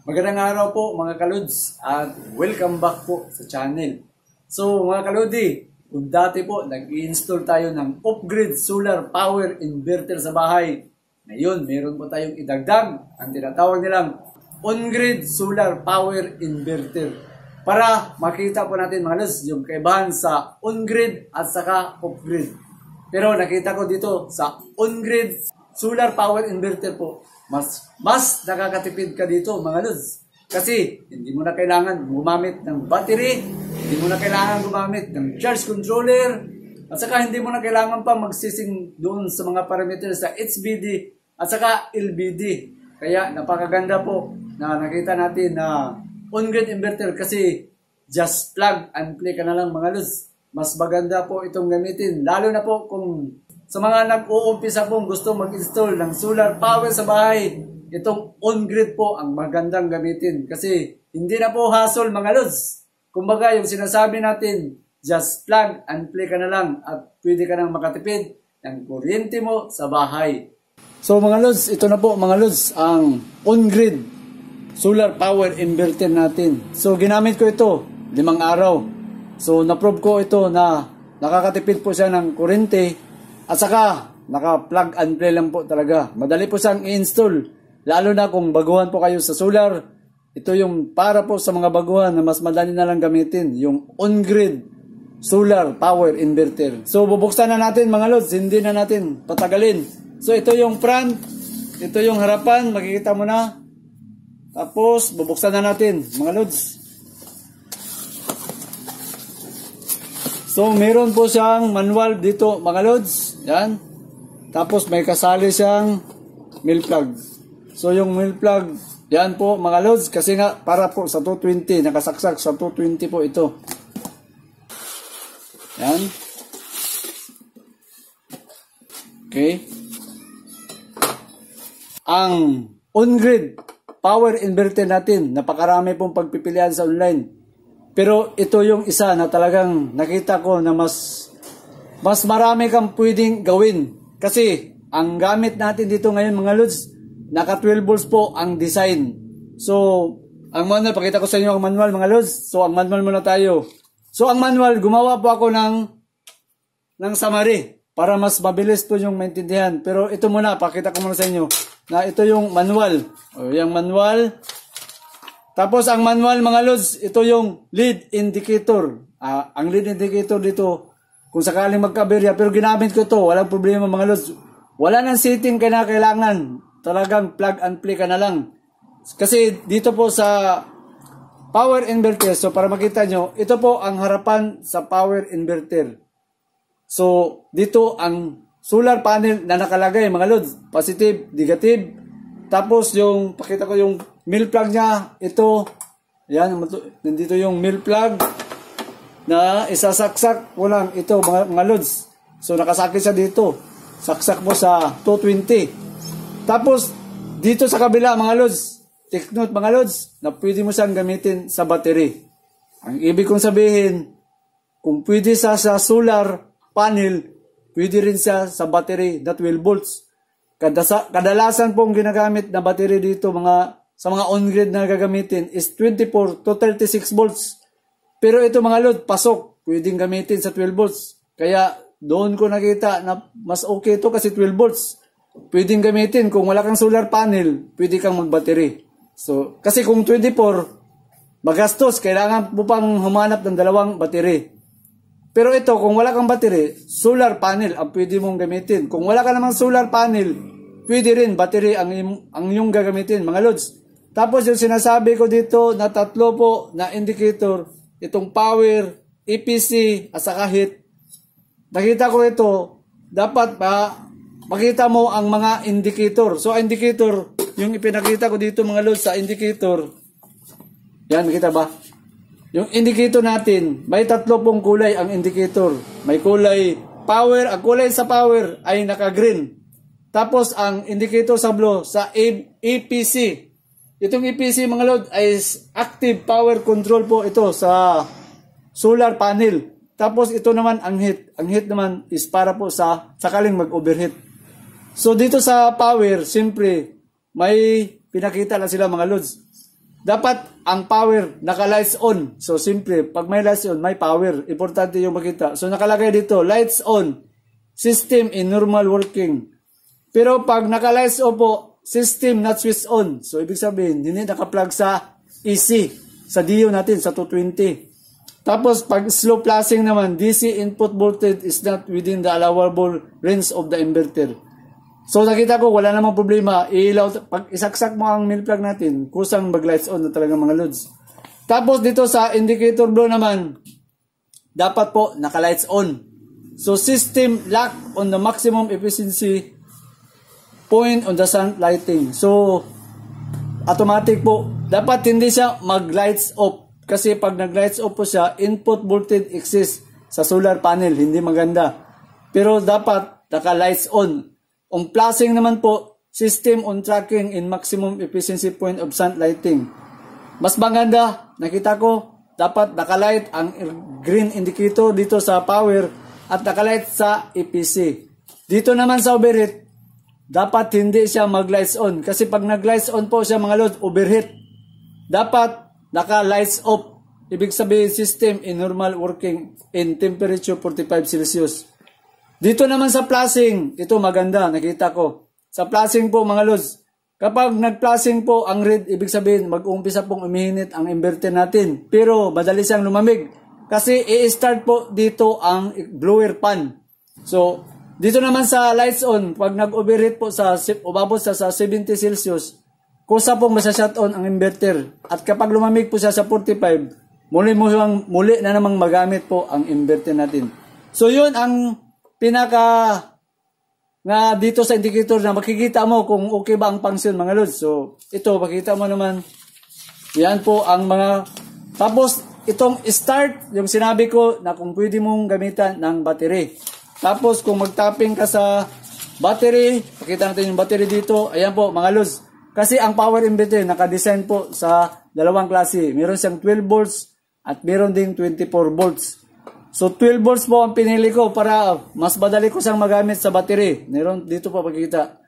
Magandang araw po mga kalods at welcome back po sa channel. So mga kalodi, kung dati po nag-i-install tayo ng off-grid solar power inverter sa bahay, ngayon meron po tayong idagdag ang tinatawag nilang on-grid solar power inverter para makita po natin mga kalods yung kaibahan sa on-grid at saka off-grid. Pero nakita ko dito sa on-grid solar power inverter po, mas nakakatipid ka dito mga lods. Kasi hindi mo na kailangan gumamit ng battery, hindi mo na kailangan gumamit ng charge controller, at saka hindi mo na kailangan pa magsising doon sa mga parameters sa HVD at saka LVD. Kaya napakaganda po na nakita natin na on-grid inverter kasi just plug and play ka na lang mga lods. Mas maganda po itong gamitin, lalo na po kung sa mga nag-uumpisa pong gusto mag-install ng solar power sa bahay, itong on-grid po ang magandang gamitin. Kasi hindi na po hassle mga lods. Kumbaga yung sinasabi natin, just plug and play ka na lang at pwede ka nang makatipid ng kuryente mo sa bahay. So mga lods, ito na po mga lods ang on-grid solar power inverter natin. So ginamit ko ito 5 araw. So na-prove ko ito na nakakatipid po siya ng kuryente. At saka, naka-plug and play lang po talaga. Madali po siyang i-install. Lalo na kung baguhan po kayo sa solar. Ito yung para po sa mga baguhan na mas madali na lang gamitin. Yung on-grid solar power inverter. So, bubuksan na natin mga lods. Hindi na natin patagalin. So, ito yung front. Ito yung harapan. Makikita mo na. Tapos, bubuksan na natin mga lods. So, meron po siyang manual dito, mga lods. Yan. Tapos, may kasali siyang mill plug. So, yung mill plug, yan po, mga lods. Kasi nga, para po sa 220. Nakasaksak sa 220 po ito. Yan. Okay. Ang on-grid power inverter natin, napakarami pong pagpipilian sa online. Pero ito yung isa na talagang nakita ko na mas marami kang pwedeng gawin. Kasi ang gamit natin dito ngayon mga lods, naka 12 volts po ang design. So, ang manual, pakita ko sa inyo ang manual mga lods. So, ang manual muna tayo. So, ang manual, gumawa po ako ng summary para mas mabilis po yung maintindihan. Pero ito muna, pakita ko muna sa inyo na ito yung manual. O, yung manual. Tapos ang manual mga lods, ito yung lead indicator. Ang lead indicator dito, kung sakaling magkaberya, pero ginamit ko to, walang problema mga lods. Wala nang setting ka na kailangan. Talagang plug and play ka na lang. Kasi dito po sa power inverter, so para makita nyo, ito po ang harapan sa power inverter. So dito ang solar panel na nakalagay mga lods, positive, negative. Tapos yung, pakita ko yung mill plug niya, ito, yan, nandito yung mill plug na isasaksak ko lang ito mga lods. So nakasakit siya dito, saksak mo sa 220. Tapos dito sa kabila mga lods, take note mga lods, na pwede mo siyang gamitin sa battery. Ang ibig kong sabihin, kung pwede sa solar panel, pwede rin siya sa battery na 12 volts. Kadalasan pong ginagamit na battery dito sa mga on-grid na gagamitin is 24 to 36 volts. Pero ito mga load, pasok, pwedeng gamitin sa 12 volts. Kaya doon ko nakita na mas okay ito kasi 12 volts. Pwedeng gamitin kung wala kang solar panel, pwede kang mag-battery. So, kasi kung 24, magastos, kailangan mo pang humanap ng 2 battery. Pero ito, kung wala kang battery, solar panel ang pwede mong gamitin. Kung wala ka namang solar panel, pwede rin battery ang yung gagamitin, mga lods. Tapos yung sinasabi ko dito na 3 po na indicator, itong power, EPC, at saka heat. Nakita ko ito, dapat makita mo ang mga indicator. So, indicator, yung ipinakita ko dito mga lods sa indicator, yan, nakita ba? Yung indicator natin, may 3 pong kulay ang indicator. May kulay power, ang kulay sa power ay naka-green. Tapos ang indicator sa blue, sa EPC. Itong EPC mga load ay active power control po ito sa solar panel. Tapos ito naman ang heat. Ang heat naman is para po sa sakaling mag-overheat. So dito sa power, siyempre, may pinakita lang sila mga loads. dapat ang power naka-lights on. So, simple, pag may lights on, may power. Importante yung makita. So, nakalagay dito, lights on, system in normal working. Pero pag naka-lights off po, system not switch on. So, ibig sabihin, hindi naka-plug sa AC, sa DO natin, sa 220. Tapos, pag slow flashing naman, DC input voltage is not within the allowable range of the inverter. So, nakita ko, wala namang problema. Ilaw, pag isaksak mo ang mil plug natin, kusang mag-lights on na talaga mga loads. Tapos, dito sa indicator blow naman, dapat po naka-lights on. So, system lock on the maximum efficiency point on the sun lighting. So, automatic po. Dapat hindi siya mag-lights off. Kasi pag nag-lights off po siya, input voltage exists sa solar panel. Hindi maganda. Pero dapat naka-lights on. Ang flashing naman po, system on tracking in maximum efficiency point of sun lighting. Mas maganda, nakita ko, dapat nakalight ang green indicator dito sa power at nakalight sa EPC. Dito naman sa overheat, dapat hindi siya mag-lights on. Kasi pag nag-lights on po siya mga load, overheat. Dapat naka-lights off. Ibig sabihin system in normal working in temperature 45 Celsius. Dito naman sa flashing, ito maganda, nakita ko. Sa flashing po mga lods, kapag nag-flashing po ang red, ibig sabihin mag-uumpisa pong umihinit ang inverter natin. Pero madali siyang lumamig. Kasi i-start po dito ang blower fan. So, dito naman sa lights on, pag nag-overheat po sa umabot sa 70 Celsius, kusa pong masa-shut on ang inverter. At kapag lumamig po siya sa 45, muli na namang magamit po ang inverter natin. So, yun ang pinaka nga dito sa indicator na makikita mo kung okay ba ang function mga lods. So, ito, makikita mo naman. Yan po ang mga... Tapos, itong start, yung sinabi ko na kung pwede mong gamitan ng battery. Tapos, kung mag-tapping ka sa battery, pakita natin yung battery dito. Ayan po, mga lods. Kasi ang power inverter, naka-design po sa dalawang klase. Meron siyang 12 volts at meron ding 24 volts. So, 12 volts po ang pinili ko para mas madali ko siyang magamit sa battery. Meron dito po pakikita.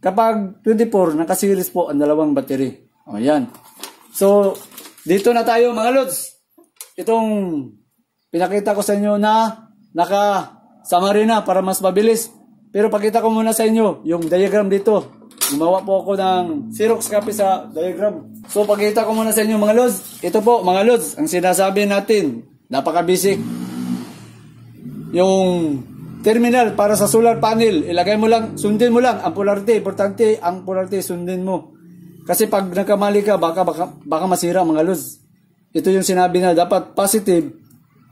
Kapag 24, naka-series po ang dalawang battery. O, yan. So, dito na tayo mga lods. Itong pinakita ko sa inyo na naka-summary na para mas mabilis. Pero pakita ko muna sa inyo yung diagram dito. Gumawa po ako ng Xerox copy sa diagram. So, pakita ko muna sa inyo mga lods. Ito po mga lods, ang sinasabi natin. Napaka-basic. Yung terminal para sa solar panel, ilagay mo lang, sundin mo lang ang polarity. Importante, ang polarity sundin mo. Kasi pag nagkamali ka, baka masira mga lods. Ito yung sinabi na dapat positive.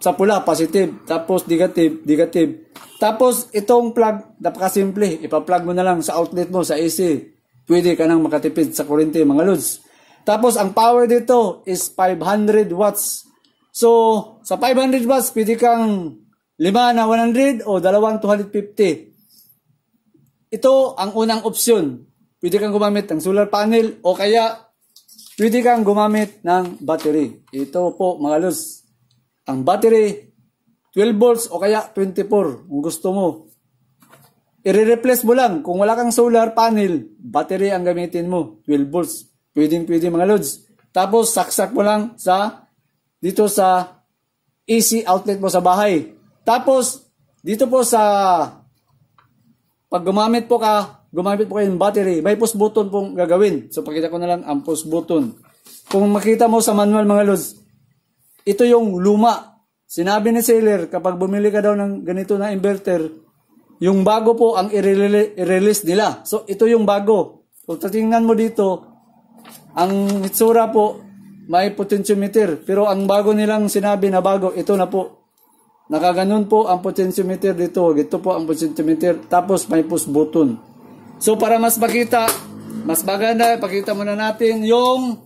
Sa pula, positive. Tapos negative, negative. Tapos itong plug, napaka-simple. Ipa-plug mo na lang sa outlet mo, sa AC. Pwede ka nang makatipid sa kuryente mga lods. Tapos ang power dito is 500 watts. So, sa 500 watts, pwede kang 5 na 100 o 2 250. Ito ang unang opsyon. Pwede kang gumamit ng solar panel o kaya pwede kang gumamit ng battery. Ito po mga lods. Ang battery, 12 volts o kaya 24 kung gusto mo. I-replace mo lang. Kung wala kang solar panel, battery ang gamitin mo. 12 volts. Pwede mga lods. Tapos, saksak mo lang dito sa AC outlet mo sa bahay. Tapos, dito po pag gumamit po kayo ng battery, may push button pong gagawin. So, pakita ko na lang ang push button. Kung makita mo sa manual mga lods, ito yung luma. Sinabi ni seller, kapag bumili ka daw ng ganito na inverter, yung bago po ang i-release nila. So, ito yung bago. Kung tatingnan mo dito, ang itsura po, may potentiometer. Pero ang bago nilang sinabi na bago, ito na po. Nakaganon po ang potentiometer dito. Ito po ang potentiometer. Tapos may push button. So para mas makita, mas maganda, pakita muna natin yung...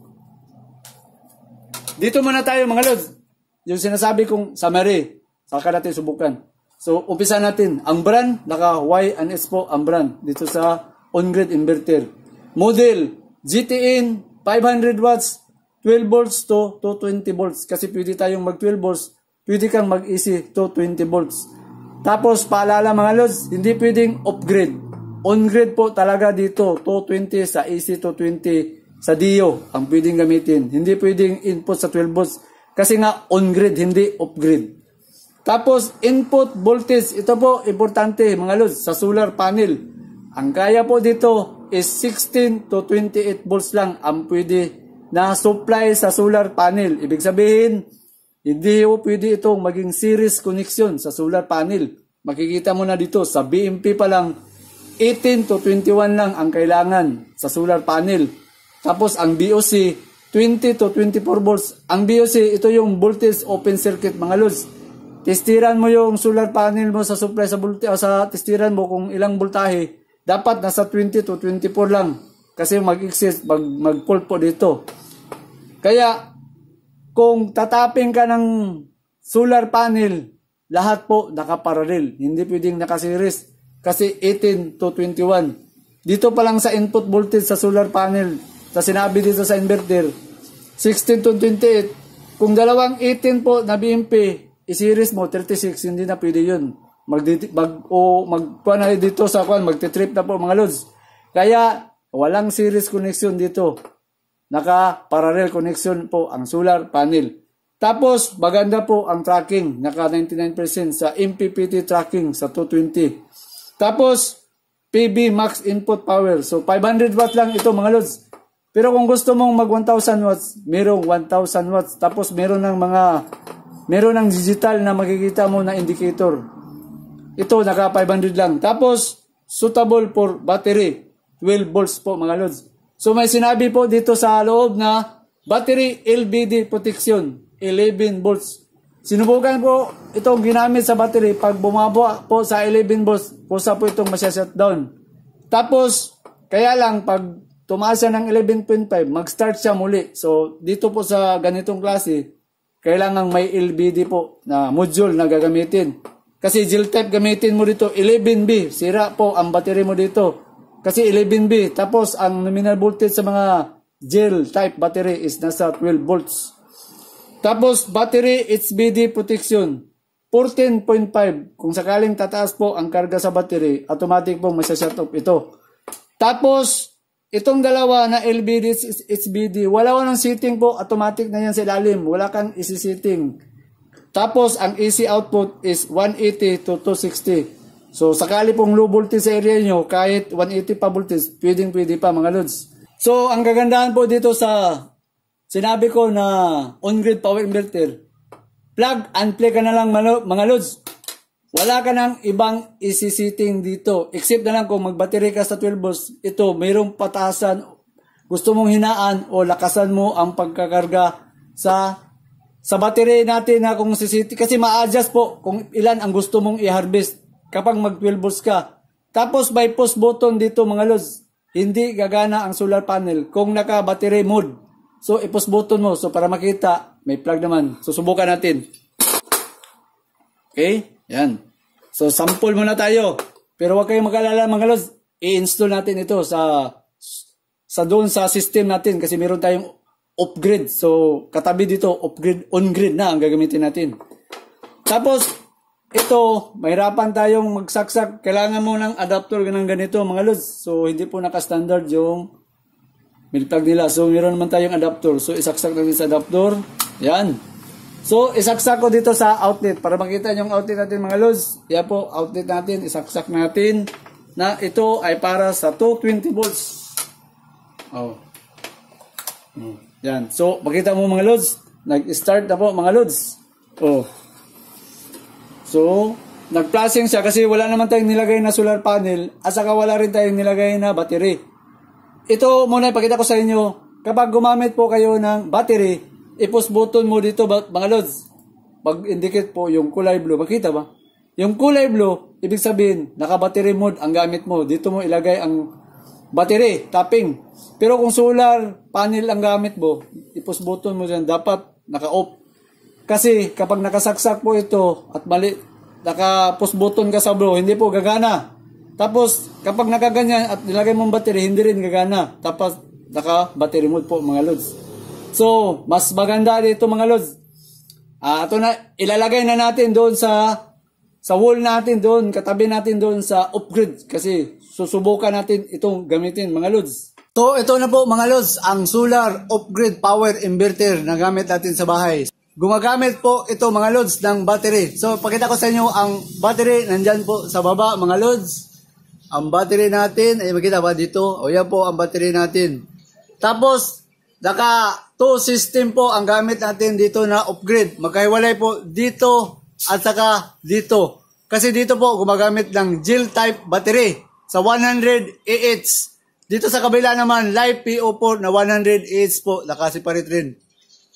Dito muna tayo mga lods. Yung sinasabi kong summary. Saka natin subukan. So umpisa natin. Ang brand, naka Y&S po ang brand. Dito sa on-grid inverter. Model, GTN, 500 watts. 12 volts to 20 volts. Kasi pwede tayong mag 12 volts. Pwede kang mag-AC to 20 volts. Tapos, paalala mga lods, hindi pwedeng off-grid. On-grid po talaga dito, to 20 sa AC to 20 sa Dio ang pwedeng gamitin. Hindi pwedeng input sa 12 volts kasi nga on-grid, hindi off-grid. Tapos input voltage, ito po importante mga lods sa solar panel. Ang kaya po dito is 16 to 28 volts lang ang pwede na supply sa solar panel. Ibig sabihin, hindi po pwede itong maging series connection sa solar panel. Makikita mo na dito sa BMP pa lang 18 to 21 lang ang kailangan sa solar panel. Tapos ang BOC 20 to 24 volts. Ang BOC ito yung voltage open circuit mga lods. Testiran mo yung solar panel mo sa supply sa voltage sa testiran mo kung ilang voltahe. Dapat nasa 20 to 24 lang kasi mag-exist mag-fault po dito. Kaya kung tataping ka ng solar panel, lahat po nakaparallel. Hindi pwedeng nakaseries kasi 18 to 21. Dito pa lang sa input voltage sa solar panel, sa sinabi dito sa inverter, 16 to 28. Kung dalawang 18 po na BMP, i-series mo 36, hindi na pwede yun. Magkuha dito sa magtitrip na po mga lods. Kaya walang series connection dito. Naka-parallel connection po ang solar panel. Tapos, maganda po ang tracking. Naka 99% sa MPPT tracking sa 220. Tapos, PB max input power. So, 500 watts lang ito mga lods. Pero kung gusto mong mag 1,000 watts, merong 1,000 watts. Tapos, meron ng digital na makikita mo na indicator. Ito, naka 500 lang. Tapos, suitable for battery. 12 volts po mga lods. So may sinabi po dito sa loob na battery LVD protection 11 volts. Sinubukan po itong ginamit sa battery. Pag bumaba po sa 11 volts, kusa po itong masya-shutdown. Tapos, kaya lang pag tumaas siya ng 11.5, mag-start siya muli. So dito po sa ganitong klase, kailangan may LVD po na module na gagamitin. Kasi gel type gamitin mo dito 11B. Sira po ang battery mo dito. Kasi 11B. Tapos, ang nominal voltage sa mga gel type battery is nasa 12 volts. Tapos, battery HBD protection. 14.5. Kung sakaling tataas po ang karga sa battery, automatic po masya-shut off ito. Tapos, itong dalawa na LVD HBD, wala nang setting po. Automatic na yan sa ilalim. Wala kang isi-setting. Tapos, ang AC output is 180 to 260. So, sakali pong low voltage sa area nyo, kahit 180 pa voltage, pwede pa mga lods. So, ang kagandahan po dito sa sinabi ko na on-grid power inverter, plug and play ka na lang mga lods. Wala ka nang ibang isi-setting dito. Except na lang kung mag-battery ka sa 12 volts, ito, mayroong patasan, gusto mong hinaan o lakasan mo ang pagkakarga sa battery natin na kung sisiti. Kasi ma-adjust po kung ilan ang gusto mong i-harvest kapag mag 12 volts ka. Tapos by push button dito mga lods, hindi gagana ang solar panel kung naka battery mode. So i-push button mo. So para makita, may plug naman. Susubukan natin. Okay? Yan. So sample muna tayo. Pero huwag kayong mag-alala mga lods. I-install natin ito sa doon sa system natin kasi meron tayong off-grid. So katabi dito, off-grid, on-grid na ang gagamitin natin. Tapos ito, mahirapan tayong magsaksak. Kailangan mo ng adapter ng ganito mga lods. So, hindi po naka-standard yung milk plug nila. So, meron naman tayong adapter. So, isaksak natin sa adapter. Yan. So, isaksak ko dito sa outlet. Para makita yung outlet natin mga lods. Yan po, outlet natin. Isaksak natin na ito ay para sa 220 volts. Oh. Yan. So, makita mo mga lods. Nag-start na po mga lods. Oh. So, nag-flashing siya kasi wala naman tayong nilagay na solar panel at saka wala rin tayong nilagay na battery. Ito muna ipakita ko sa inyo. Kapag gumamit po kayo ng battery, i-push button mo dito mga lods. Pag-indicate po yung kulay blue. Makita ba? Yung kulay blue, ibig sabihin, naka-battery mode ang gamit mo. Dito mo ilagay ang battery, tapping. Pero kung solar panel ang gamit mo, i-push button mo dyan, dapat naka-off. Kasi kapag nakasaksak po ito at mali, naka-push button ka sa blue, hindi po gagana. Tapos kapag nakaganyan at nilagay mong battery, hindi rin gagana. Tapos naka-battery mode po mga lods. So, mas maganda dito mga lods. Ito na, ilalagay na natin doon sa wall natin doon, katabi natin doon sa off-grid. Kasi susubukan natin itong gamitin mga lods. So ito na po mga lods, ang solar off-grid power inverter na gamit natin sa bahay. Gumagamit po ito mga lods ng battery. So pakita ko sa inyo ang battery, nandyan po sa baba mga lods. Ang battery natin, ay makita ba dito? O yan po ang battery natin. Tapos, naka 2 system po ang gamit natin dito na off-grid. Magkahiwalay po dito at saka dito. Kasi dito po gumagamit ng gel type battery sa 100 Ah. Dito sa kabila naman, live PO4 na 100 Ah po, nakaseparate rin.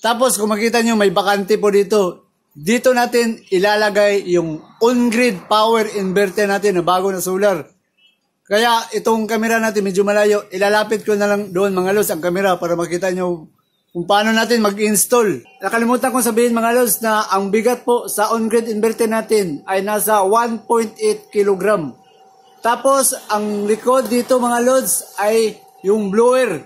Tapos kung makita nyo may bakante po dito. Dito natin ilalagay yung on-grid power inverter natin na bago na solar. Kaya itong camera natin medyo malayo, ilalapit ko na lang doon mga lods ang camera para makita nyo kung paano natin mag-install. Nakalimutan kong sabihin mga lods na ang bigat po sa on-grid inverter natin ay nasa 1.8 kg. Tapos ang likod dito mga lods ay yung blower.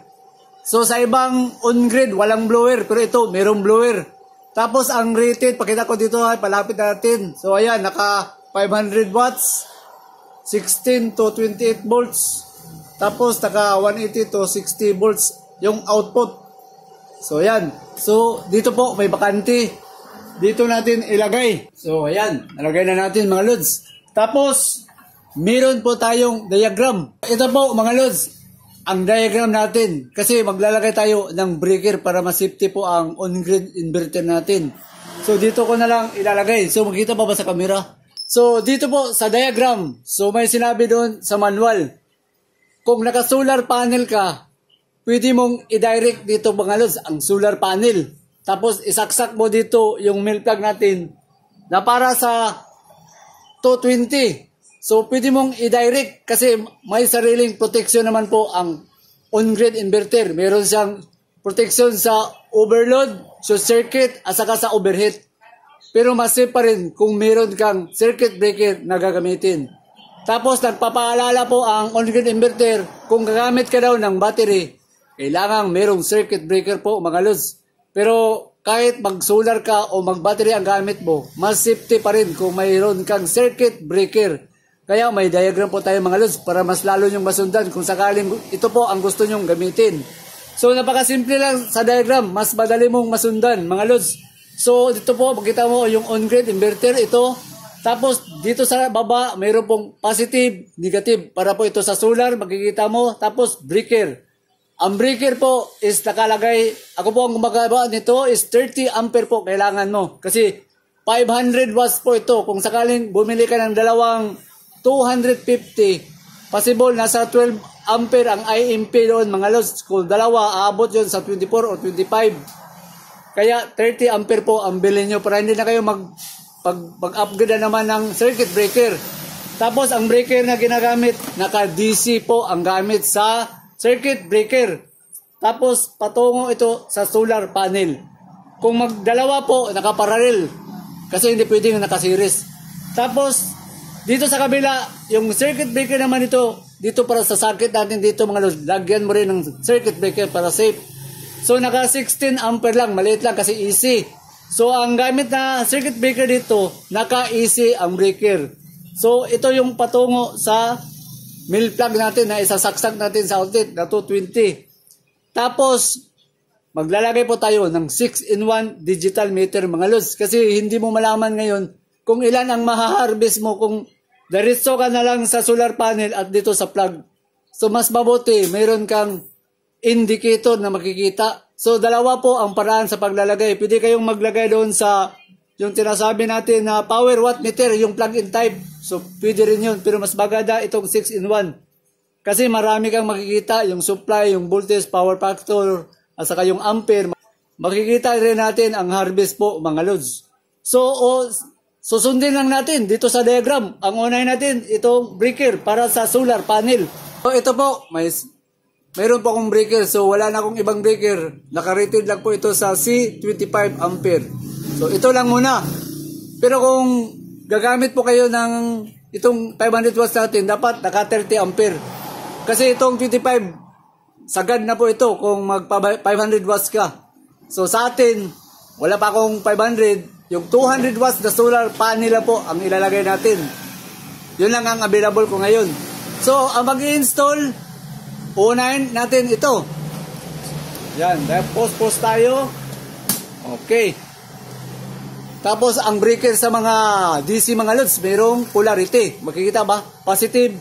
So sa ibang on-grid walang blower, pero ito mayroong blower. Tapos ang rated, pakita ko dito ay palapit natin. So ayan, naka 500 watts. 16 to 28 volts. Tapos naka 180 to 60 volts yung output. So ayan. So dito po may bakante. Dito natin ilagay. So ayan, nalagay na natin mga lods. Tapos meron po tayong diagram. Ito po mga lods, ang diagram natin. Kasi maglalagay tayo ng breaker para ma-safety po ang on-grid inverter natin. So dito ko na lang ilalagay. So makita pa ba sa camera? So, dito po sa diagram, so may sinabi doon sa manual, kung naka-solar panel ka, pwede mong i-direct dito mga lods, ang solar panel. Tapos, isaksak mo dito yung mil plug natin na para sa 220. So, pwede mong i-direct kasi may sariling protection naman po ang on-grid inverter. Meron siyang protection sa overload, short circuit, at saka sa overheat. Pero mas safe pa rin kung meron kang circuit breaker na gagamitin. Tapos nagpapaalala po ang on-grid inverter, kung gagamit ka daw ng battery, kailangan merong circuit breaker po mga lods. Pero kahit mag-solar ka o mag-battery ang gamit mo, mas safety pa rin kung mayroon kang circuit breaker. Kaya may diagram po tayo mga lods para mas lalo nyong masundan kung sakaling ito po ang gusto nyong gamitin. So napakasimple lang sa diagram, mas madali mong masundan mga lods. So, dito po, makita mo yung on-grid inverter, ito. Tapos, dito sa baba, mayroon pong positive, negative. Para po ito sa solar, makikita mo. Tapos, breaker. Ang breaker po is nakalagay, ako po ang gumagawa nito is 30 ampere po kailangan mo. Kasi, 500 watts po ito. Kung sakaling bumili ka ng dalawang 250, possible nasa 12 ampere ang IMP doon mga lods. Kung dalawa, aabot yun sa 24 or 25. Kaya 30 ampere po ang bilhin nyo para hindi na kayo mag-upgrade na naman ng circuit breaker. Tapos ang breaker na ginagamit, naka-DC po ang gamit sa circuit breaker. Tapos patungo ito sa solar panel. Kung magdalawa po, nakaparallel. Kasi hindi pwedeng naka-series. Tapos dito sa kabila, yung circuit breaker naman ito, dito para sa circuit natin dito mga lods, lagyan mo rin ng circuit breaker para safe. So, naka 16 ampere lang. Maliit lang kasi easy. So, ang gamit na circuit breaker dito, naka easy ang breaker. So, ito yung patungo sa mil plug natin na isasaksak natin sa outlet na 220. Tapos, maglalagay po tayo ng 6-in-1 digital meter mga lods. Kasi hindi mo malaman ngayon kung ilan ang mahaharvest mo kung diretso ka na lang sa solar panel at dito sa plug. So, mas mabuti, mayroon kang indicator na makikita. So, dalawa po ang paraan sa paglalagay. Pwede kayong maglagay doon sa yung tinasabi natin na power watt meter, yung plug-in type. So, pwede rin yun. Pero mas maganda itong 6-in-1. Kasi marami kang makikita, yung supply, yung voltage, power factor, at saka yung ampere. Makikita rin natin ang harvest po, mga lods. So, susundin lang natin dito sa diagram. Ang unahin natin, itong breaker para sa solar panel. So, ito po, mayroon po akong breaker. So, wala na akong ibang breaker. Naka-rated lang po ito sa C25 ampere. So, ito lang muna. Pero kung gagamit po kayo ng itong 500 watts natin, dapat naka 30 ampere. Kasi itong 25, sagad na po ito kung mag 500 watts ka. So, sa atin, wala pa akong 500. Yung 200 watts na solar panel na po ang ilalagay natin. Yun lang ang available ko ngayon. So, ang mag-i-install, unahin natin ito. Yan, post tayo. Okay. Tapos ang breaker sa mga DC mga lods, mayroong polarity. Makikita ba? Positive,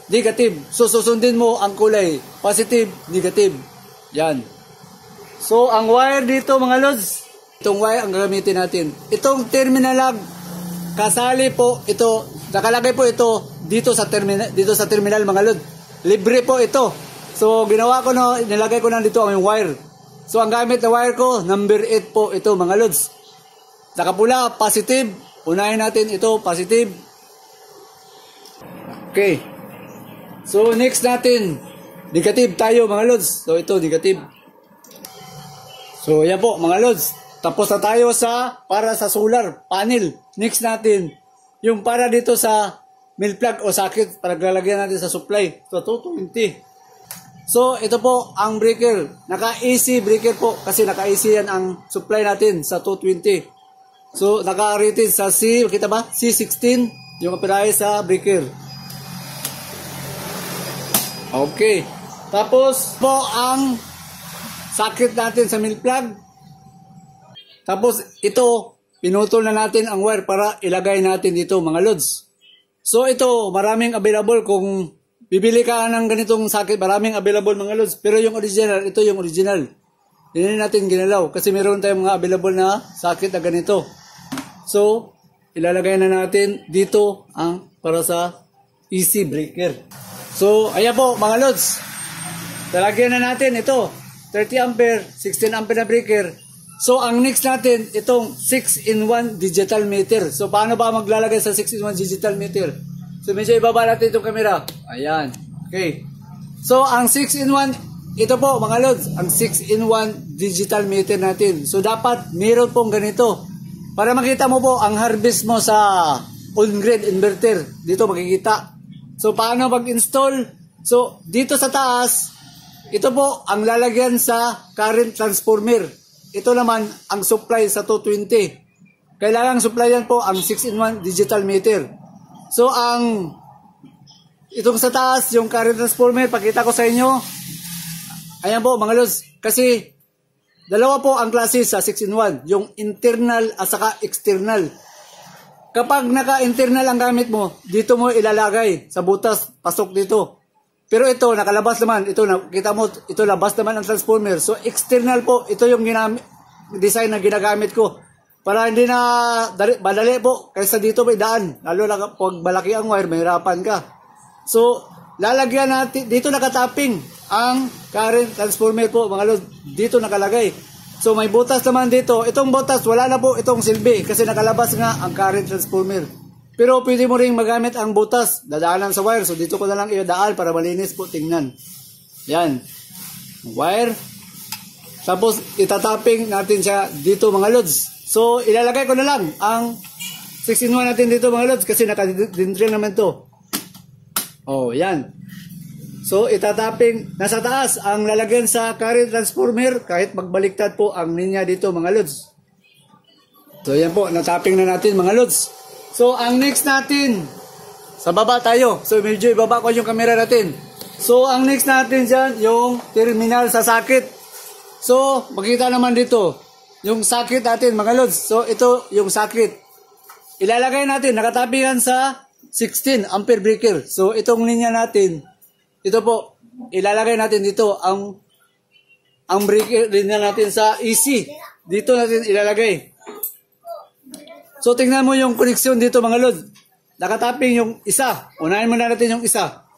negative. So susundin mo ang kulay. Positive, negative. Yan. So ang wire dito mga lods, itong wire ang gagamitin natin. Itong terminal lag, kasali po ito, nakalagay po ito dito sa terminal mga lods. Libre po ito. So ginawa ko na, nilagay ko na dito ang wire. So ang gamit na wire ko, number 8 po ito mga lods. Nakapula, positive. Unahin natin ito, positive. Okay. So next natin, negative tayo mga lods. So ito, negative. So yan po mga lods. Tapos na tayo para sa solar panel. Next natin, yung para dito sa mill plug o socket, para lalagyan natin sa supply. So 220. So ito po ang breaker. Naka-AC breaker po kasi naka-AC yan ang supply natin sa 220. So naka-rated sa kita ba? C16 yung apirahe sa breaker. Okay. Tapos po ang socket natin sa mill plug. Tapos ito, pinutol na natin ang wire para ilagay natin dito mga lods. So ito, maraming available kung bibili ka ng ganitong socket, maraming available mga lods. Pero yung original, ito yung original. Hindi natin ginalaw kasi meron tayong mga available na socket na ganito. So, ilalagay na natin dito ang para sa AC breaker. So, ayan po mga lods. Talagyan na natin ito. 30 ampere, 16 ampere na breaker. So, ang next natin, itong 6-in-1 digital meter. So, paano ba maglalagay sa 6-in-1 digital meter? So, medyo ibaba natin itong camera. Ayan. Okay. So, ang 6-in-1, ito po mga lods, ang 6-in-1 digital meter natin. So, dapat meron pong ganito. Para makita mo po ang harvest mo sa on-grid inverter. Dito makikita. So, paano mag-install? So, dito sa taas, ito po ang lalagyan sa current transformer. Ito naman ang supply sa 220. Kailangan supplyan po ang 6-in-1 digital meter. So itong sa taas, yung current transformer, pakita ko sa inyo. Ayan po mga lods. Kasi dalawa po ang klase sa 6-in-1. Yung internal at saka external. Kapag naka-internal ang gamit mo, dito mo ilalagay sa butas, pasok dito. Pero ito, nakalabas naman. Ito, nakita mo, ito labas naman ang transformer. So, external po. Ito yung design na ginagamit ko. Para hindi na madali po. Kaysa dito may daan. Lalo na pag malaki ang wire, mahirapan ka. So, lalagyan natin. Dito nakatapping ang current transformer po, mga lord. Dito nakalagay. So, may butas naman dito. Itong butas, wala na po itong silbi. Kasi nakalabas nga ang current transformer. Pero pwede mo rin magamit ang butas, dadaanan sa wire. So dito ko na lang idaan para malinis po tingnan. Yan. Wire. Tapos itatapping natin siya dito mga lods. So ilalagay ko na lang ang 6-in-1 natin dito mga lods kasi naka-drill naman to. Oh, yan. So itatapping nasa taas ang lalagyan sa current transformer kahit magbaliktad po ang linya dito mga lods. So yan po, natapping na natin mga lods. So, ang next natin, sa baba tayo. So, medyo ibaba ko yung camera natin. So, ang next natin dyan, yung terminal sa socket. So, makita naman dito, yung socket natin, mga lods. So, ito yung socket. Ilalagay natin, nakatapingan sa 16 ampere breaker. So, itong linya natin, ito po, ilalagay natin dito, ang breaker linya natin sa AC. Dito natin ilalagay. So, tingnan mo yung koneksyon dito mga lod. Nakatapping yung isa. Unahin muna natin yung isa.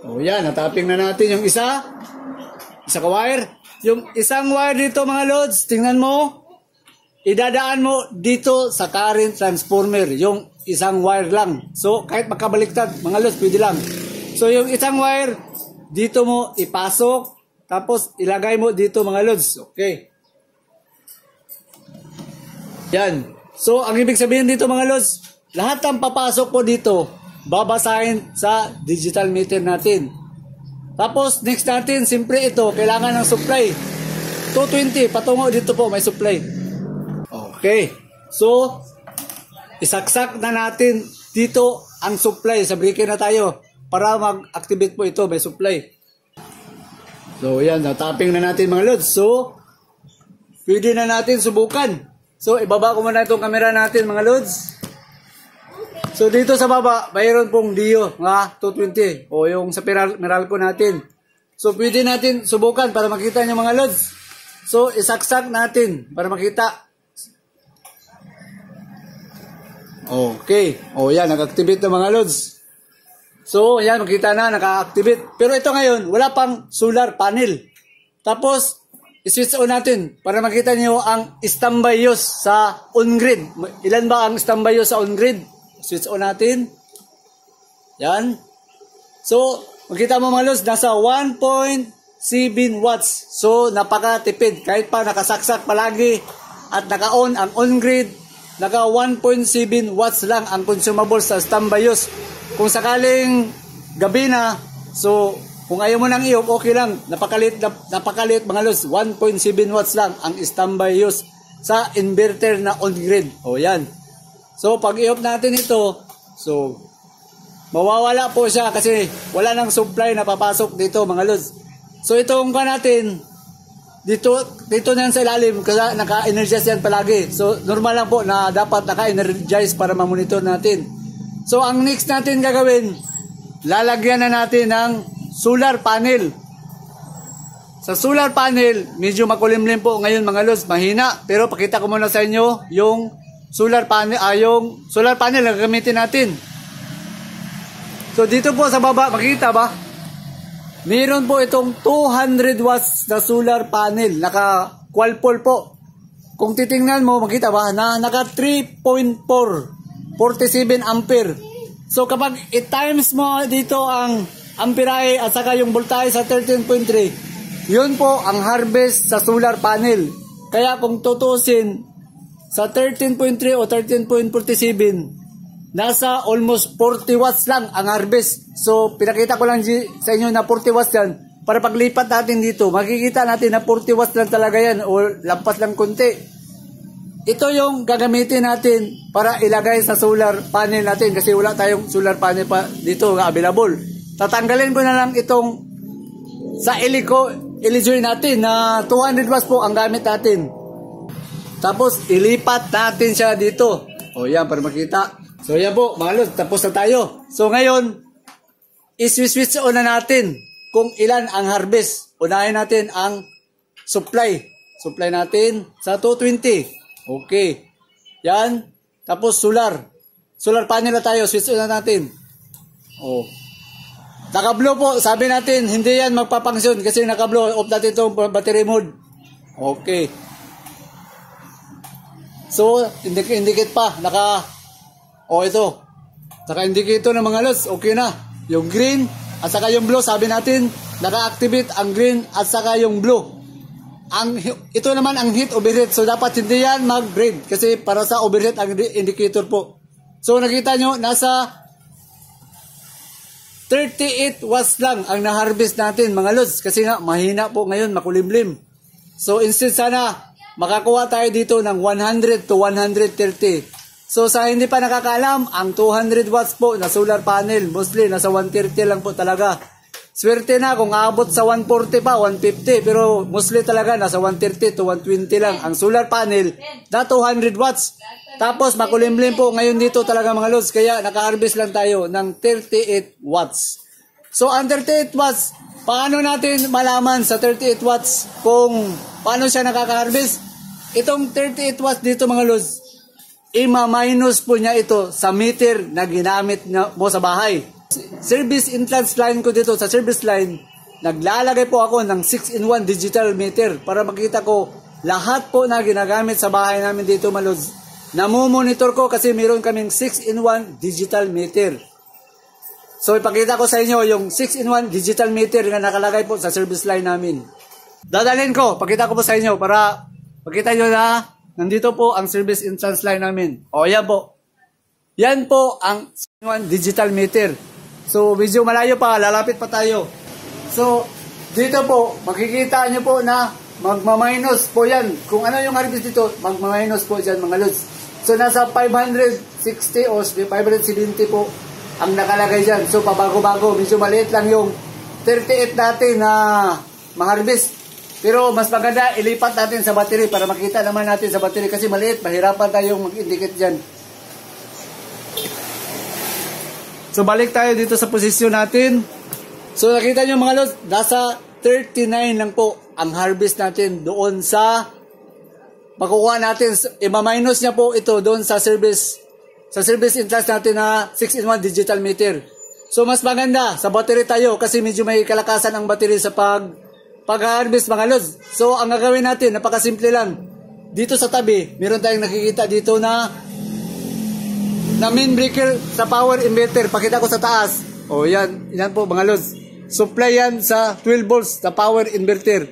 O yan, natapping na natin yung isa. Isa ka wire. Yung isang wire dito mga lods, tingnan mo. Idadaan mo dito sa current transformer. Yung isang wire lang. So, kahit makabaliktad, mga lods, pwede lang. So, yung isang wire, dito mo ipasok. Tapos, ilagay mo dito mga lods. Okay. Yan. So, ang ibig sabihin dito mga lods, lahat ng papasok po dito, babasahin sa digital meter natin. Tapos, next natin, siyempre ito, kailangan ng supply. 220, patungo dito po, may supply. Okay. So, isaksak na natin dito ang supply. Sa breaker na tayo. para mag-activate po ito, may supply. So yan, tapping na natin mga lods. So, pwede na natin subukan. So, ibaba ko muna itong camera natin mga lods. So, dito sa baba, mayroon pong Dio nga 220 o yung sa Meralco natin. So, pwede natin subukan para makita nyo mga lods. So, isaksak natin para makita. Okay. O yan, nag-activate na mga lods. So, yan, makita na, naka-activate. Pero ito ngayon, wala pang solar panel. Tapos, i-switch on natin para makita niyo ang standby use sa on-grid. Ilan ba ang standby use sa on-grid? Switch on natin. Yan. So, makita mo mga lods, nasa 1.7 watts. So, napakatipid. Kahit pa nakasaksak palagi at naka-on ang on-grid, naka 1.7 watts lang ang consumable sa standby use. Kung sakaling gabi na, so kung ayaw mo nang i-off, okay lang. Napakalit mga lods. 1.7 watts lang ang standby use sa inverter na on-grid. O yan. So pag i-off natin ito, so mawawala po siya kasi wala nang supply na papasok dito mga lods. So itong ka natin, dito na yan sa ilalim kasi naka-energize yan palagi. So normal lang po na dapat naka-energize para ma-monitor natin. So, ang next natin gagawin, lalagyan na natin ng solar panel. Sa solar panel, medyo makulimlim po ngayon mga lods, mahina. Pero pakita ko muna sa inyo yung solar panel na gagamitin natin. So, dito po sa baba, makita ba? Meron po itong 200 watts na solar panel, naka-qual pole po. Kung titingnan mo, makita ba na naka 3.47 ampere. So kapag i-times mo dito ang amperahe at saka yung voltahe sa 13.3, yun po ang harvest sa solar panel. Kaya kung tutusin sa 13.3 o 13.47, nasa almost 40 watts lang ang harvest. So pinakita ko lang sa inyo na 40 watts yan. Para paglipat natin dito, makikita natin na 40 watts lang talaga yan o lampas lang konti. Ito yung gagamitin natin para ilagay sa solar panel natin kasi wala tayong solar panel pa dito na available. Tatanggalin ko na lang itong sa ilijoy natin na 200 watts po ang gamit natin. Tapos ilipat natin siya dito. O yan, para makita. So yan po mga lods, tapos na tayo. So ngayon, i-switch on na natin kung ilan ang harvest. Unahin natin ang supply. Supply natin sa 220. Okay. Yan. Tapos solar. Solar panel na tayo. Switch on na natin. Oh. Naka-blue po. Sabi natin, hindi yan magpapangsyon kasi naka-blue. Off natin itong battery mode. Okay. So, indicate pa. Ito. Naka-indicate ng mga lods. Okay na. Yung green at saka yung blue. Sabi natin, naka-activate ang green at saka yung blue. Ito naman ang heat overheat. So, dapat hindi yan mag-grade. Kasi para sa overheat ang indicator po. So, nakita nyo, nasa 38 watts lang ang na-harvest natin, mga lods. Kasi nga, mahina po ngayon, makulimlim. So, instead sana, makakuha tayo dito ng 100 to 130. So, sa hindi pa nakakaalam, ang 200 watts po na solar panel, mostly, nasa 130 lang po talaga. Swerte na kung aabot sa 140 pa, 150. Pero mostly talaga nasa 130 to 120 lang. Ang solar panel na 200 watts. Tapos makulimlim po ngayon dito talaga mga lods. Kaya naka-harvest lang tayo ng 38 watts. So ang 38 watts, paano natin malaman sa 38 watts kung paano siya nakaka-harvest? Itong 38 watts dito mga lods, ima-minus po niya ito sa meter na ginamit mo sa bahay. Service entrance line ko dito sa service line, naglalagay po ako ng 6-in-1 digital meter para makita ko lahat po na ginagamit sa bahay namin dito mga lods. Namomonitor ko kasi meron kaming 6-in-1 digital meter. So ipakita ko sa inyo yung 6-in-1 digital meter na nakalagay po sa service line namin. Dadalhin ko, pakita ko po sa inyo para makita nyo na nandito po ang service entrance line namin. O yan po. Yan po ang 6-in-1 digital meter. So, medyo malayo pa, lalapit pa tayo. So, dito po, makikita nyo po na magmaminus po yan. Kung ano yung harvest dito, magmaminus po dyan mga lods. So, nasa 560 o 570 po ang nakalagay dyan. So pabago-bago, medyo maliit lang yung 38 natin na ma-harvest. Pero mas maganda, ilipat natin sa battery para makita naman natin sa battery kasi maliit, mahirapan tayong mag-indicate dyan. So balik tayo dito sa posisyon natin. So nakita nyo mga lods, nasa 39 lang po ang harvest natin doon sa makukuha natin. Ima-minus niya po ito doon sa service interest natin na 6-in-1 digital meter. So mas maganda sa battery tayo kasi medyo may kalakasan ang battery sa pag-harvest mga lods. So ang gagawin natin, napakasimple lang. Dito sa tabi, meron tayong nakikita dito na main breaker sa power inverter. Pakita ko sa taas. O yan po mga lods. Supply yan sa 12 volts sa power inverter.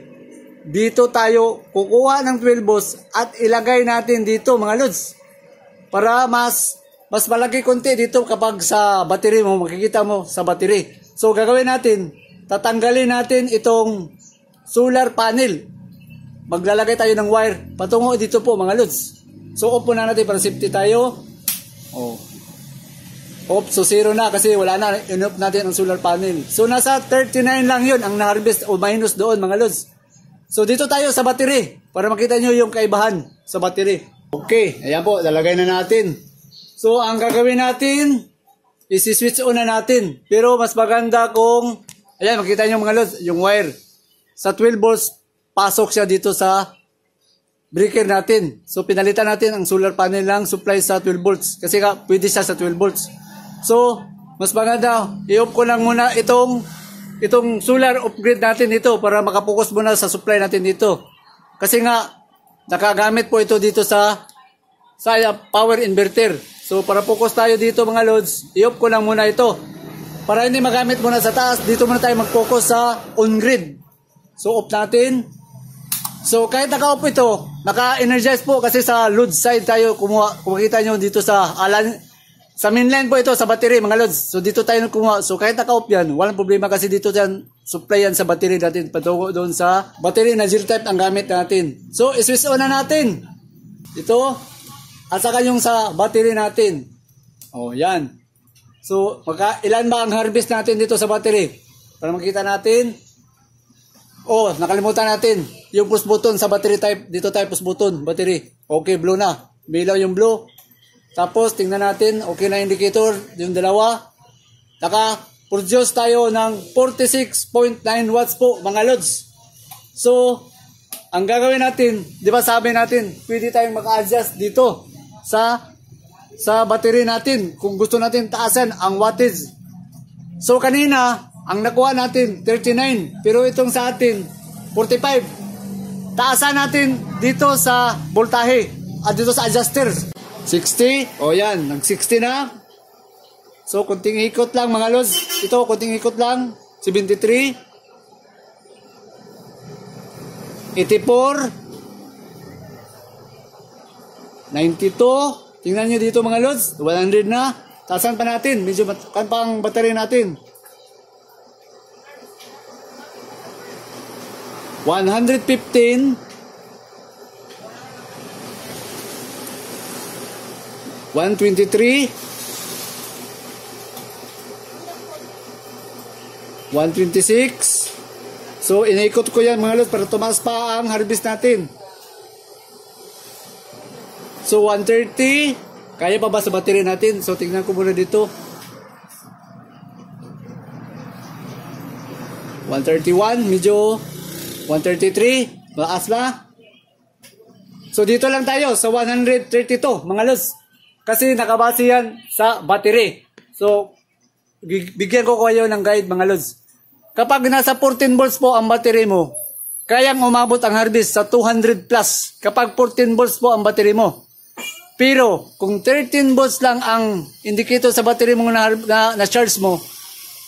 Dito tayo kukuha ng 12 volts at ilagay natin dito mga lods. Para mas malaki konti dito kapag sa battery mo, makikita mo sa battery. So gagawin natin, tatanggalin natin itong solar panel. Maglalagay tayo ng wire patungo dito po mga lods. So off po na natin para safety tayo. Off, so zero na kasi wala na, in-off natin ang solar panel. So nasa 39 lang yun ang na-harvest o minus doon mga lods. So dito tayo sa battery para makita nyo yung kaibahan sa battery. Okay, ayan po, lalagay na natin. So ang gagawin natin, isi-switch on na natin. Pero mas maganda kung, ayan makita nyo mga lods, yung wire. Sa 12 volts, pasok siya dito sa breaker natin. So pinalitan natin ang solar panel lang supply sa 12 volts. Kasi pwede siya sa 12 volts. So, mas maganda, i-off ko lang muna itong solar upgrade natin dito para makapokus muna sa supply natin dito. Kasi nga, nakagamit po ito dito sa power inverter. So, para focus tayo dito mga lods, i-off ko lang muna ito. Para hindi magamit muna sa taas, dito muna tayo mag-focus sa on-grid. So, off natin. So, kahit naka-off ito, naka-energize po kasi sa load side tayo kumakita nyo dito sa mainline po ito sa battery mga lods. So dito tayo kumuha. So kahit naka-off yan, walang problema kasi dito dyan supply yan sa battery natin. Patungo doon sa battery na zero type ang gamit natin. So i-switch on na natin. Ito. At saka yung sa battery natin. O yan. So ilan ba ang harvest natin dito sa battery? Para makita natin. Nakalimutan natin. Yung push button sa battery type. Dito tayo push button. Battery. Okay, blue na. Bilaw yung blue. Tapos, tingnan natin, okay na indicator, yung dalawa. Naka-produce tayo ng 46.9 watts po, mga lods. So, ang gagawin natin, di ba sabi natin, pwede tayong maka-adjust dito sa battery natin kung gusto natin taasan ang wattage. So, kanina, ang nakuha natin, 39. Pero itong sa atin, 45. Taasan natin dito sa voltahe at dito sa adjuster. 60. O yan, nag-60 na. So, kunting ikot lang mga lods. Ito, kunting ikot lang. 73. 84. 92. Tingnan nyo dito mga lods. 100 na. Taasan pa natin. Medyo matakan pa ang battery natin. 115. 123, 126. So inaikot ko yan mga lods para tumaas pa ang harvest natin. So 130. Kaya pa ba sa battery natin? So tingnan ko muna dito. 131, medyo 133, maas na. So dito lang tayo sa 132 mga lods. Kasi nakabase yan sa battery. So bigyan ko kayo ng guide mga lods. Kapag nasa 14 volts po ang battery mo, kayang umabot ang harvest sa 200 plus kapag 14 volts po ang battery mo. Pero kung 13 volts lang ang indicator sa battery mo na charge mo,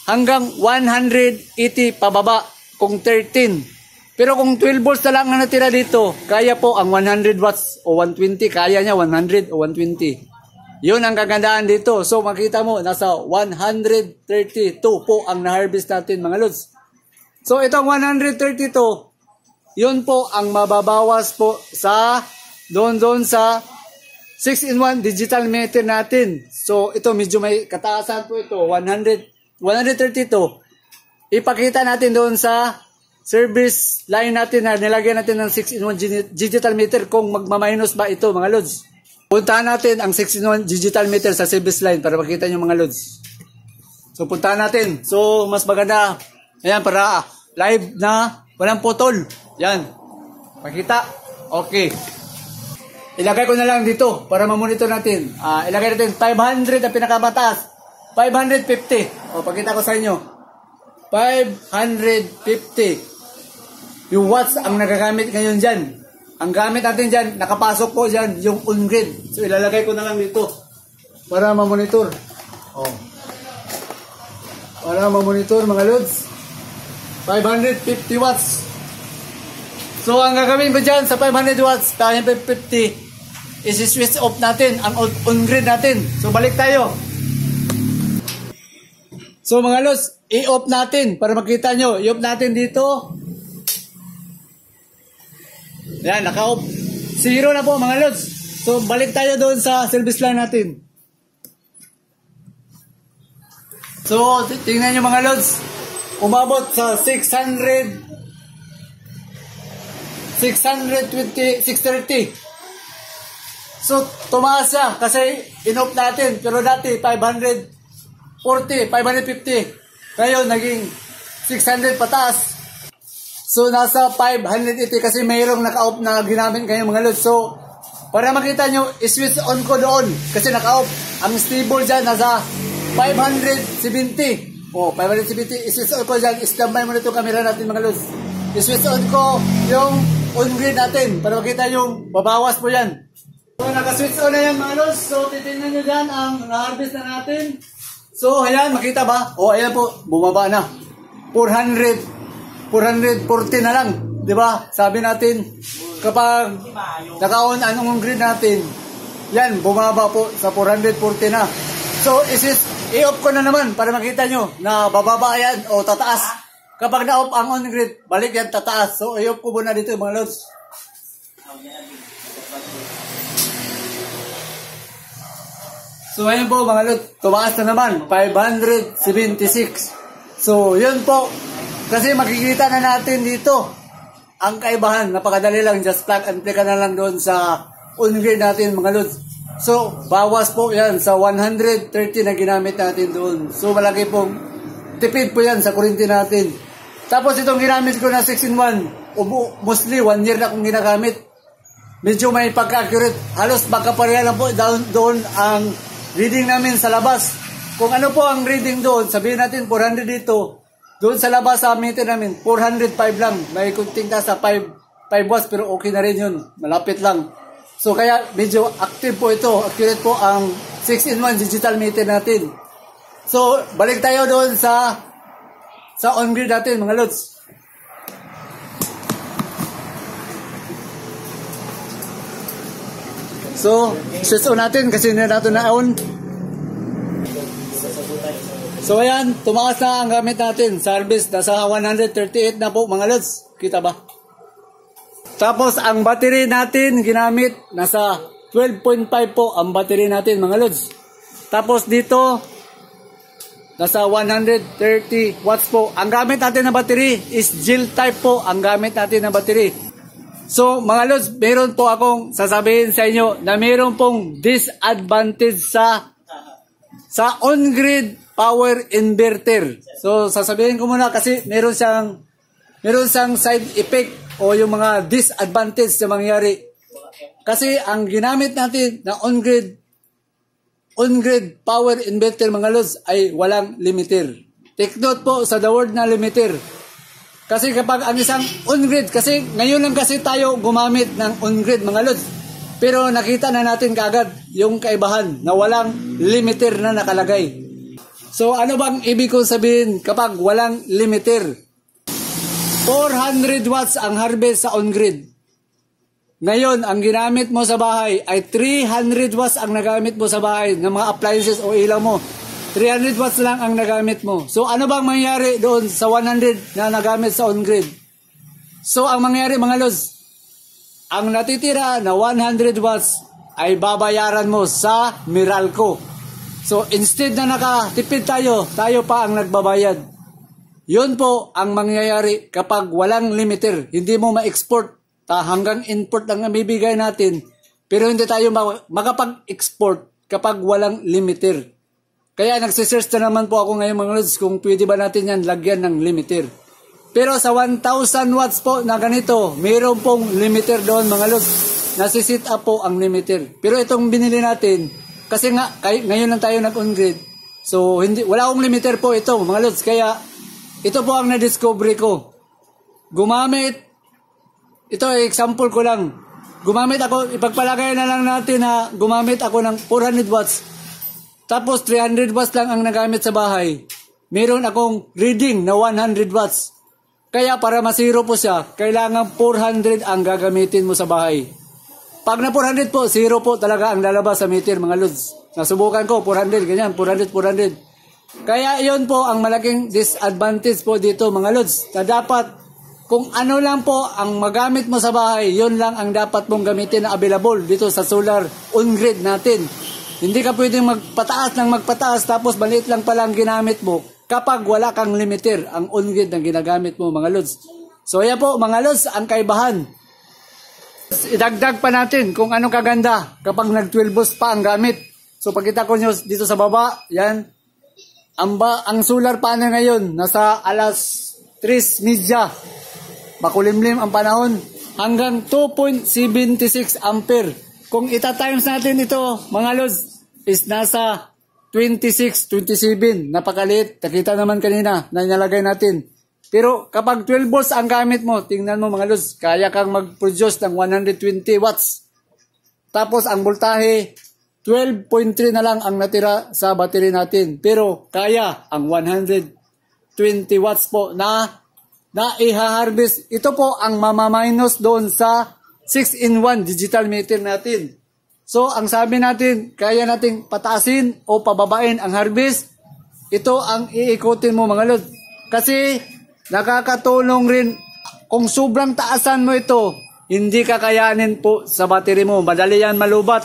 hanggang 180 pababa kung 13. Pero kung 12 volts na lang ang natira dito, kaya po ang 100 watts o 120, kaya niya 100 o 120. Yun ang kagandaan dito. So makita mo, nasa 132 po ang na-harvest natin mga lods. So itong 132, yun po ang mababawas po sa doon sa 6-in-1 digital meter natin. So ito medyo may kataasan po ito, 132. Ipakita natin doon sa service line natin na nilagyan natin ng 6-in-1 digital meter kung magmaminus ba ito mga lods. Puntahan natin ang 6-in-1 digital meter sa service line para makita nyo mga lods. So puntahan natin. So mas maganda, ayan, para live na walang putol. Yan, makita. Okay. Ilagay ko na lang dito para ma-monitor natin. Ilagay natin 500 ang pinakamataas. 550. O, pakita ko sa inyo. 550. Yung watts ang nagagamit ngayon dyan. Ang gamit natin dyan, nakapasok po dyan yung on-grid. So, ilalagay ko na lang dito para ma-monitor. O. Para ma-monitor mga lods. 550 watts. So, ang gagawin ko dyan sa 500 watts, 550, isi-switch off natin ang on-grid natin. So, balik tayo. So, mga lods, i-off natin para makita nyo. I-off natin dito. Yan, naka-off. Zero na po mga lods. So, balik tayo doon sa service line natin. So, tingnan nyo mga lods. Umabot sa 620, 630. So, tumaas siya kasi in-off natin. Pero dati, 540, 550. Ngayon, naging 600 pataas. So, nasa 580 kasi mayroong naka-off na ginamit ngayon mga lods. So, para makita nyo, i-switch on ko doon kasi naka-off. Ang stable dyan, nasa 570. Oh, 570. I-switch on ko dyan. I-standby mo na itong camera natin mga lods. I-switch on ko yung on-grid natin para makita yung babawas po yan. So, naka-switch on na yan mga lods. So, titignan nyo dyan ang na-harvest na natin. So, ayan, makita ba? O, ayan po, bumaba na. 440 na lang. Diba? Sabi natin, kapag naka-on ang on-grid natin, yan, bumaba po sa 440 na. So, i-off ko na naman para makita nyo na bababa yan o tataas. Kapag na-off ang on-grid, balik yan tataas. So, i-off ko muna dito mga lods. So, ayun po mga lods, tumaas na naman, 576. So, yun po. Kasi makikita na natin dito ang kaibahan. Napakadali lang, just plug and play ka na lang doon sa on-grid natin mga lods. So, bawas po yan sa 130 na ginamit natin doon. So, malaki pong tipid po yan sa kuryente natin. Tapos itong ginamit ko na 6-in-1, mostly 1 year na akong ginagamit. Medyo may pagka-accurate. Halos magkapareha lang po doon ang reading namin sa labas. Kung ano po ang reading doon, sabihin natin 400 dito. Doon sa labas sa meter namin, 405 lang. May kunting sa 5 watts pero okay na rin yun. Malapit lang. So kaya medyo active po ito. Accurate po ang 6-in-1 digital meter natin. So balik tayo doon sa on-grid natin mga lods. So switch on natin kasi na natin na-on. So ayan, tumaas na ang gamit natin. Service, nasa 138 na po mga lods. Kita ba? Tapos ang battery natin ginamit, nasa 12.5 po ang battery natin mga lods. Tapos dito, nasa 130 watts po. Ang gamit natin na battery is gel type po ang gamit natin na battery. So mga lods, meron po akong sasabihin sa inyo na meron pong disadvantage sa on-grid power inverter. So sasabihin ko muna kasi meron siyang side effect o yung mga disadvantage na mangyari. Kasi ang ginamit natin na on-grid power inverter mga lods ay walang limiter. Take note po sa the word na limiter. Kasi kapag ang isang on-grid, kasi ngayon lang kasi tayo gumamit ng on-grid mga lods. Pero nakita na natin kaagad yung kaibahan na walang limiter na nakalagay. So ano bang ibig kong sabihin kapag walang limiter? 400 watts ang harvest sa on-grid. Ngayon, ang ginamit mo sa bahay ay 300 watts ang nagamit mo sa bahay ng mga appliances o ilaw mo. 300 watts lang ang nagamit mo. So ano bang mangyari doon sa 100 na nagamit sa on-grid? So ang mangyari mga lods, ang natitira na 100 watts, ay babayaran mo sa Meralco. So instead na nakatipid tayo pa ang nagbabayad. Yun po ang mangyayari kapag walang limiter. Hindi mo ma-export. Hanggang import lang ang bibigay natin. Pero hindi tayo makapag-export kapag walang limiter. Kaya nagsisearch na naman po ako ngayon mga lods kung pwede ba natin yan lagyan ng limiter. Pero sa 1,000 watts po na ganito, mayroon pong limiter doon mga lods. Nasisit up po ang limiter. Pero itong binili natin, kasi nga ngayon lang tayo nag-on-grid. So wala akong limiter po ito mga lods. Kaya ito po ang na-discovery ko. Ito example ko lang. Gumamit ako, ipagpalagay na lang natin na gumamit ako ng 400 watts. Tapos 300 watts lang ang nagamit sa bahay. Meron akong reading na 100 watts. Kaya para masiro po siya, kailangan 400 ang gagamitin mo sa bahay. Pag na 400 po, zero po talaga ang lalabas sa meter mga lods. Nasubukan ko, 400, ganyan, 400. Kaya iyon po ang malaking disadvantage po dito mga lods. Na dapat, kung ano lang po ang magamit mo sa bahay, yun lang ang dapat mong gamitin na available dito sa solar on-grid natin. Hindi ka pwedeng magpataas tapos maliit lang pala ang ginamit mo kapag wala kang limiter ang on-grid na ginagamit mo mga lods. So yan po mga lods, ang kaibahan. Idagdag pa natin kung anong kaganda kapag nag-12 volts pa ang gamit. So pagkita ko nyo dito sa baba, yan. Ang solar panel ngayon, nasa alas 3:30. Makulimlim ang panahon. Hanggang 2.76 ampere. Kung ita-times natin ito, mga lods, is nasa 26, 27. Napakaliit. Nakita naman kanina na inalagay natin. Pero kapag 12 volts ang gamit mo, tingnan mo mga lods, kaya kang mag-produce ng 120 watts. Tapos ang voltahe, 12.3 na lang ang natira sa battery natin. Pero kaya ang 120 watts po na i-harvest. Ito po ang mamaminus doon sa 6-in-1 digital meter natin. So ang sabi natin, kaya nating pataasin o pababain ang harvest. Ito ang iikutin mo mga lods. Kasi nakakatulong rin kung sobrang taasan mo ito, hindi kakayanin po sa battery mo. Madali yan malubat.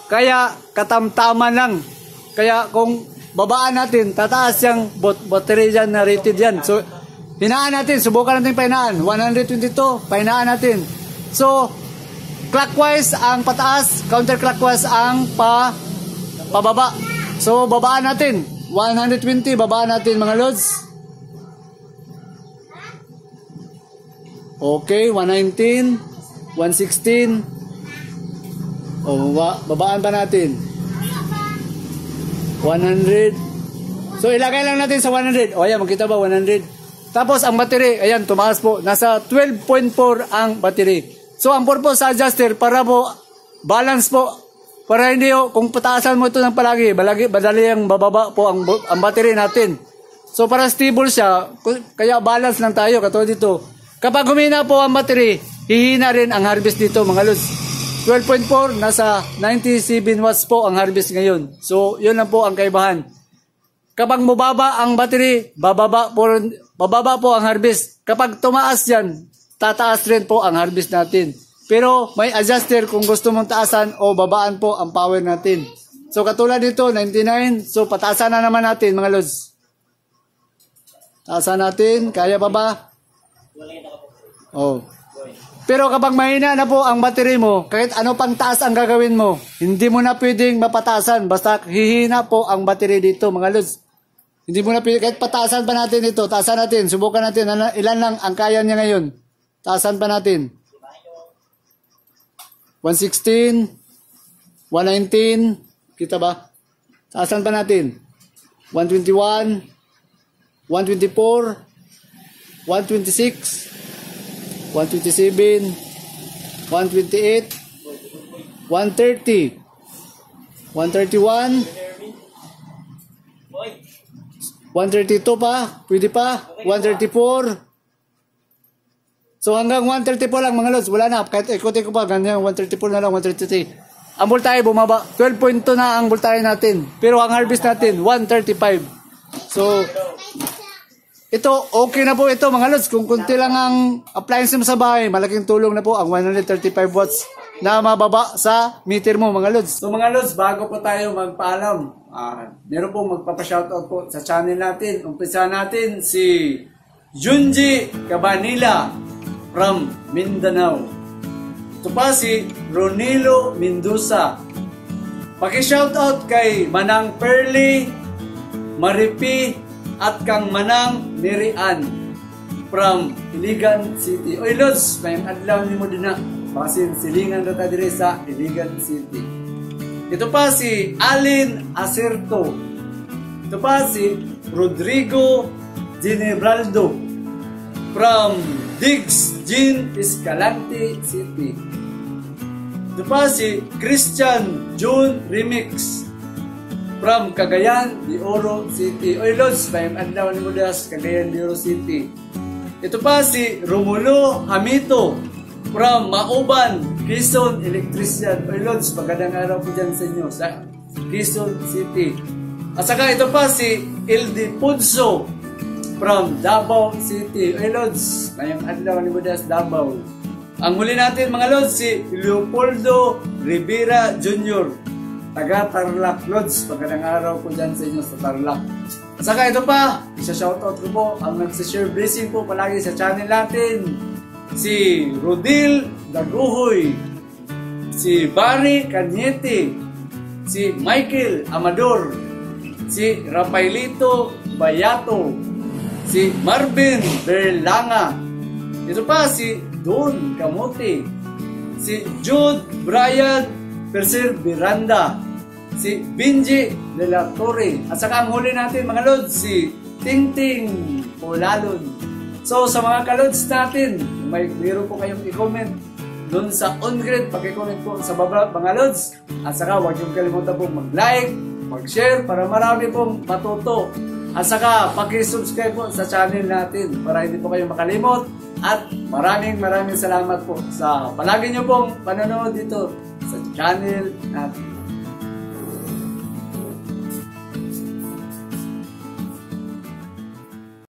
Kaya katamtaman lang. Kaya kung babaan natin, tataas yung battery dyan na rated yan. So hinaan natin, subukan natin pahinaan. 122, pahinaan natin. So clockwise ang pataas, counterclockwise ang pababa. So babaan natin. 120, babaan natin mga lods. Okay, 119, 116. Babaan pa natin. 100. So ilagay lang natin sa 100. O ayan, makita ba 100? Tapos ang battery, ayan, tumaas po. Nasa 12.4 ang battery. So ang purpose sa adjuster, para po balance po. Para hindi kung pataasan mo ito ng palagi, madali ang bababa po ang battery natin. So para stable siya, kaya balance lang tayo, katulad dito. Kapag humina po ang battery, hihina rin ang harvest dito mga lods. 12.4, nasa 97 watts po ang harvest ngayon. So yun lang po ang kaibahan. Kapag mababa ang battery, bababa po ang harvest. Kapag tumaas yan, tataas rin po ang harvest natin. Pero may adjuster kung gusto mong taasan o babaan po ang power natin. So katulad dito, 99. So pataasan na naman natin mga lods. Taasan natin, kaya pa ba? Oh. Pero kapag mahina na po ang battery mo, kahit ano pang taas ang gagawin mo, hindi mo na pwedeng mapataasan. Basta hihina po ang battery dito mga lods. Hindi mo na pwedeng, kahit pataasan pa natin ito, taasan natin, subukan natin, ilan lang ang kaya niya ngayon. Taasan pa natin. 116, 119, kita ba? Taasan pa natin. 121, 124, 126, 127, 128, 130, 131, 132 pa, pwede pa, 134. So hanggang 134 lang mga lods, wala na. Kahit ikutin ko pa, ganyan, 134 na lang, 133. Ang voltahe bumaba, 12.2 na ang voltahe natin. Pero ang harvest natin, 135. So, ito, okay na po ito mga lods. Kung kunti lang ang appliance mo sa bahay, malaking tulong na po ang 135 watts. na mababa sa meter mo mga lods. So mga lods, bago po tayo magpaalam, meron pong magpapa-shoutout po sa channel natin. Umpisa natin si Junji Cabanilla from Mindanao. Ito pa si Ronilo Mendoza. Paki-shoutout kay Manang Perly, Maripi, at kang Manang Mirian from Iligan City. Oy lods, may adlaw ni mo din na. Basin silingan data dire sa Iligan City. Ito pa si Alin Acerto. Ito pa si Rodrigo Ginebraldo from Diggs Gin Escalante City. Ito pa si Christian June Remix from Cagayan de Oro City. Oy lods, may adlaw ni mo das Cagayan de Oro City. Ito pa si Romulo Hamito from Mauban, Quezon Electrician. Oy lods, magandang araw po dyan sa inyo sa Quezon City. At saka ito pa si Ildefonso from Davao City. Oy lods, ngayong adlaw ni Budas Davao. Ang huli natin mga lods, si Leopoldo Rivera Jr. taga Tarlac lods. Magandang araw po dyan sa inyo sa Tarlac. At saka ito pa, isa-shoutout ko po ang nagsishare blessing po palagi sa channel natin. Si Rodil Daguhoy, si Barry Cañete, si Michael Amador, si Rafaelito Bayato, si Marvin Berlanga, ito pa si Don Camote, si Jude Brian Perseveranda, si Benji De La Torre, at saka ang huli natin mga lods, si Tingting Polalon. So sa mga kalods natin, meron po kayong i-comment doon sa on-grid, pag-comment po sa baba mga lods. At saka huwag yung kalimutan po mag-like, mag-share para marami pong matuto. At saka pag-subscribe po sa channel natin para hindi po kayo makalimot. At maraming salamat po sa palagi nyo pong panonood dito sa channel natin.